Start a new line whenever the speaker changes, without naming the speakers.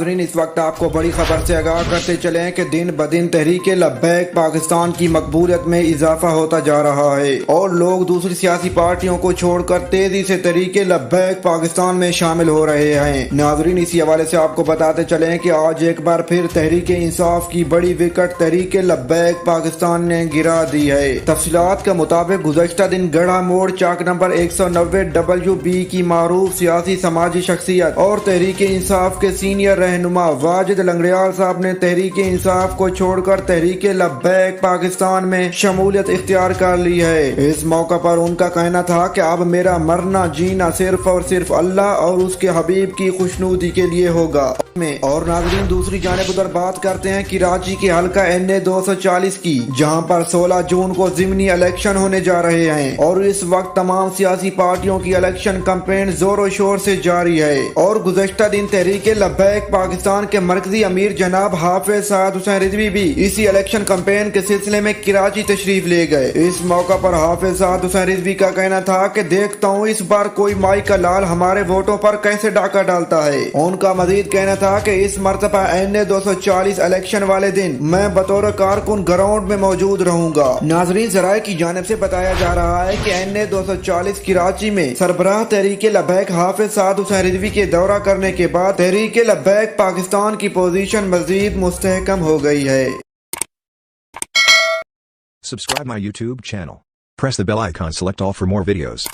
नाज़रीन, इस वक्त आपको बड़ी खबर से आगाह करते चलें कि दिन ब दिन तहरीक लब्बैक पाकिस्तान की मकबूलियत में इजाफा होता जा रहा है और लोग दूसरी सियासी पार्टियों को छोड़कर तेजी से तहरीक लब्बैक पाकिस्तान में शामिल हो रहे हैं। नाज़रीन, इसी हवाले से आपको बताते चलें कि आज एक बार फिर तहरीक इंसाफ की बड़ी विकेट तहरीक लब्बैक पाकिस्तान ने गिरा दी है। तफसीलात के मुताबिक गुज़श्ता दिन गढ़ा मोड़ चाक नंबर 190 WB की मारूफ सियासी समाजी शख्सियत और तहरीक इंसाफ के सीनियर रहनुमा वाजिद लंगड़ियाल साहब ने तहरीक इंसाफ को छोड़कर तहरीक लब्बैक पाकिस्तान में शमूलियत इख्तियार कर ली है। इस मौका पर उनका कहना था कि अब मेरा मरना जीना सिर्फ और सिर्फ अल्लाह और उसके हबीब की खुशनुदी के लिए होगा। और नाज़रीन, दूसरी जानिब उधर बात करते हैं कराची के हल्का NA 240 की, जहां पर 16 जून को ज़िमनी इलेक्शन होने जा रहे हैं और इस वक्त तमाम सियासी पार्टियों की इलेक्शन कैंपेन जोरों शोर से जारी है। और गुज़श्ता दिन तहरीक लब्बैक पाकिस्तान के मरकजी अमीर जनाब हाफिज साद हुसैन रिजवी भी इसी इलेक्शन कैंपेन के सिलसिले में कराची तशरीफ ले गए। इस मौका पर हाफिज साद हुसैन रिजवी का कहना था कि देखता हूँ इस बार कोई माई का लाल हमारे वोटों पर कैसे डाका डालता है। उनका मजीद कहना था कि इस मर्तबा NA 240 इलेक्शन वाले दिन मैं बतौर कारकुन ग्राउंड में मौजूद रहूंगा। नाजरीन, ज़राए की जानिब से बताया जा रहा है कि NA 240 कराची में सरबराह तहरीक लब्बैक हाफिज साद हुसैन रिजवी के दौरा करने के बाद तहरीक लब्बैक पाकिस्तान की पोजीशन मजीद मुस्तहकम हो गई है।
Subscribe my YouTube channel. Press the bell icon, select all for more videos.